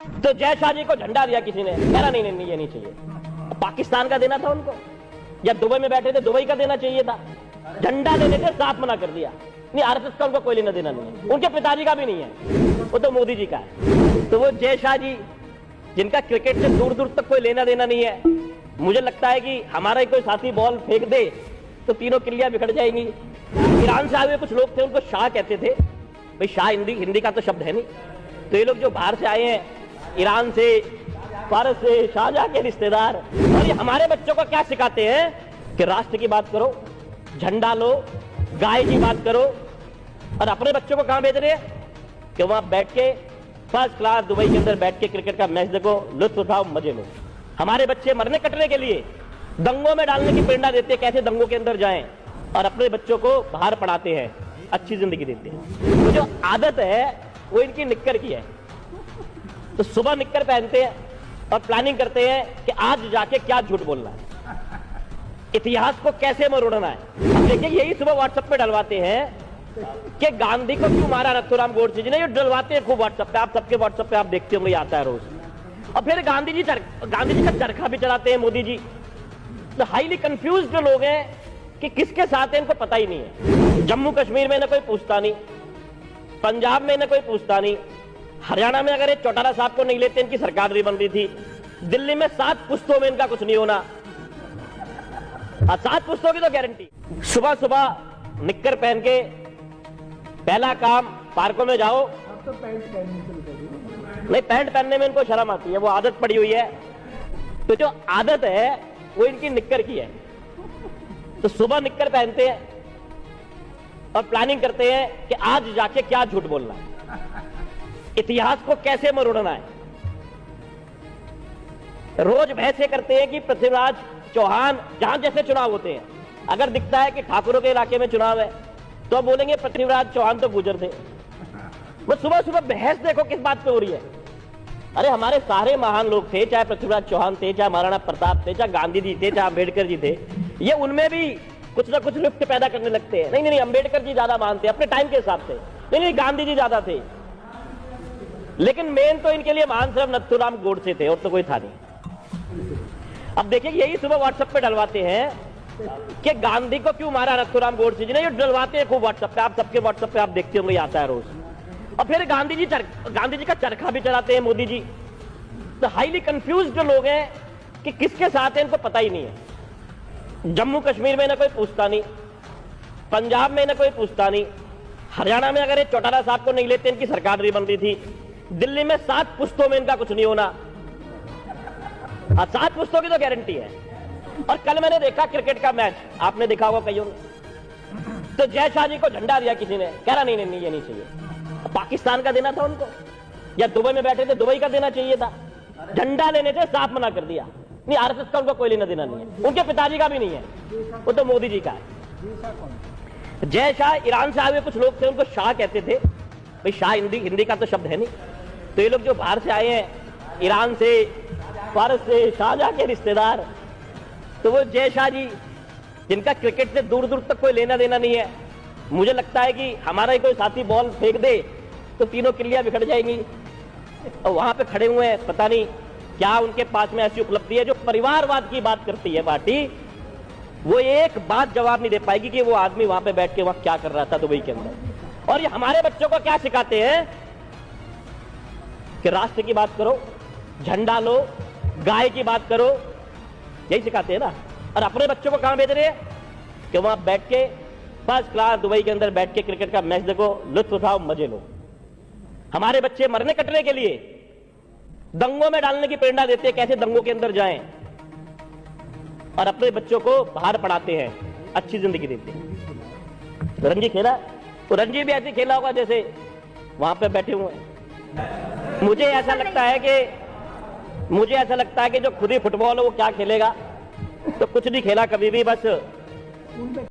तो जय शाह जी को झंडा दिया किसी ने, कह रहा नहीं ये नहीं चाहिए। पाकिस्तान का देना था उनको, या दुबई में बैठे थे दुबई का देना चाहिए था। झंडा देने से साफ मना कर दिया, नहीं आरएसएस का उनको कोई लेना देना नहीं है, उनके पिताजी का भी नहीं है, वो तो मोदी जी का है। तो वो जय शाह जी जिनका क्रिकेट से दूर दूर तक कोई लेना देना नहीं है, मुझे लगता है कि हमारा ही कोई साथी बॉल फेंक दे तो तीनों किल्लियां बिखर जाएंगी। ईरान से आए हुए कुछ लोग थे, उनको शाह कहते थे। भाई शाह हिंदी का तो शब्द है नहीं, तो ये लोग जो बाहर से आए हैं, ईरान से, फारस से, शाहजहां के रिश्तेदार, और ये हमारे बच्चों को क्या सिखाते हैं कि राष्ट्र की बात करो, झंडा लो, गाय की बात करो, और अपने बच्चों को कहां भेज रहे हैं कि वहां बैठ के फर्स्ट क्लास दुबई के अंदर बैठ के क्रिकेट का मैच देखो, लुत्फ उठाओ, मजे लो। हमारे बच्चे मरने कटने के लिए दंगों में डालने की प्रेरणा देते हैं, कैसे दंगों के अंदर जाएं, और अपने बच्चों को बाहर पढ़ाते हैं, अच्छी जिंदगी देते हैं। तो जो आदत है वो इनकी निक्कर की है। तो सुबह निक्कर पहनते हैं और प्लानिंग करते हैं कि आज जाके क्या झूठ बोलना है, इतिहास को कैसे मरोड़ना है। अब देखिए यही सुबह व्हाट्सएप पे डलवाते हैं कि गांधी को क्यों मारा नथुराम गोडसे जी ने, ये डलवाते हैं खूब व्हाट्सएप पे, आप सबके व्हाट्सएप पे आप देखते होंगे, आता है रोज। और फिर गांधी जी का चरखा भी चलाते हैं मोदी जी। तो हाईली कंफ्यूज जो लोग हैं कि किसके साथ है इनको पता ही नहीं है। जम्मू कश्मीर में ना कोई पूछता नहीं, पंजाब में ना कोई पूछता नहीं, हरियाणा में अगर ये चौटाला साहब को नहीं लेते इनकी सरकार नहीं बन रही थी, दिल्ली में 7 पुश्तों में इनका कुछ नहीं होना। 7 पुश्तों की तो गारंटी। सुबह सुबह निक्कर पहन के पहला काम पार्कों में जाओ। तो पैंट पहनने से निकल नहीं, पैंट पहनने में इनको शर्म आती है, वो आदत पड़ी हुई है। तो जो आदत है वो इनकी निक्कर की है। तो सुबह निक्कर पहनते हैं और प्लानिंग करते हैं कि आज जाके क्या झूठ बोलना है, इतिहास को कैसे मरोड़ना है। रोज बहसें करते हैं कि पृथ्वीराज चौहान, जहां जैसे चुनाव होते हैं, अगर दिखता है कि ठाकुरों के इलाके में चुनाव है तो अब बोलेंगे पृथ्वीराज चौहान तो गुजर थे। वो सुबह सुबह बहस देखो किस बात पे हो रही है। अरे हमारे सारे महान लोग थे, चाहे पृथ्वीराज चौहान थे, चाहे महाराणा प्रताप थे, चाहे गांधी जी थे, चाहे अम्बेडकर जी थे, ये उनमें भी कुछ ना कुछ लिफ्ट पैदा करने लगते हैं। नहीं, अम्बेडकर जी ज्यादा मानते अपने टाइम के हिसाब से, नहीं गांधी जी ज्यादा थे, लेकिन मेन तो इनके लिए महान सिर्फ नथुराम गोडसे थे, और तो कोई था नहीं। अब देखिए यही सुबह व्हाट्सएप पे डलवाते हैं कि गांधी को क्यों मारा नथुराम गोडसे जी ने, ये डलवाते हैं खूब व्हाट्सएप पे, आप सबके व्हाट्सएप पे आप देखते होंगे, आता है रोज। और फिर गांधी जी का चरखा भी चलाते हैं मोदी जी। तो हाईली कंफ्यूज जो लोग हैं कि किसके साथ है इनको पता ही नहीं है। जम्मू कश्मीर में ना कोई पूछता नहीं, पंजाब में ना कोई पूछता नहीं, हरियाणा में अगर ये चौटाला साहब को नहीं लेते इनकी सरकार नहीं बन रही थी, दिल्ली में 7 पुश्तों में इनका कुछ नहीं होना। 7 पुश्तों की तो गारंटी है। और कल मैंने देखा क्रिकेट का मैच, आपने देखा होगा कईयों ने। तो जय शाह जी को झंडा दिया किसी ने, कह रहा नहीं ये नहीं चाहिए। पाकिस्तान का देना था उनको, या दुबई में बैठे थे दुबई का देना चाहिए था। झंडा लेने से साफ मना कर दिया, नहीं आरएसएस का उनको कोई लेना देना नहीं है, उनके पिताजी का भी नहीं है, वो तो मोदी जी का है। जय शाह ईरान से आए हुए कुछ लोग थे, उनको शाह कहते थे। भाई शाह हिंदी का तो शब्द है नहीं, तो ये लोग जो बाहर से आए हैं, ईरान से, फारस से, शाहजहां के रिश्तेदार, तो वो जय शाह जी जिनका क्रिकेट से दूर दूर तक कोई लेना देना नहीं है, मुझे लगता है कि हमारा ही कोई साथी बॉल फेंक दे तो तीनों किल्लियां बिखर जाएंगी। और वहां पे खड़े हुए हैं, पता नहीं क्या उनके पास में ऐसी उपलब्धि है। जो परिवारवाद की बात करती है पार्टी, वो एक बात जवाब नहीं दे पाएगी कि वो आदमी वहां पे बैठ के वहां क्या कर रहा था दुबई के अंदर। और ये हमारे बच्चों को क्या सिखाते हैं कि राष्ट्र की बात करो, झंडा लो, गाय की बात करो, यही सिखाते हैं ना। और अपने बच्चों को कहां भेज रहे हैं कि वहां बैठ के फर्स्ट क्लास दुबई के अंदर बैठ के क्रिकेट का मैच देखो, लुत्फ उठाओ, मजे लो। हमारे बच्चे मरने कटने के लिए दंगों में डालने की प्रेरणा देते हैं, कैसे दंगों के अंदर जाएं, और अपने बच्चों को बाहर पढ़ाते हैं, अच्छी जिंदगी देते हैं। रणजी खेला, तो रणजी भी ऐसे खेला होगा जैसे वहां पे बैठे हुए हैं। मुझे ऐसा लगता है कि जो खुद ही फुटबॉल है वो क्या खेलेगा, तो कुछ नहीं खेला कभी भी, बस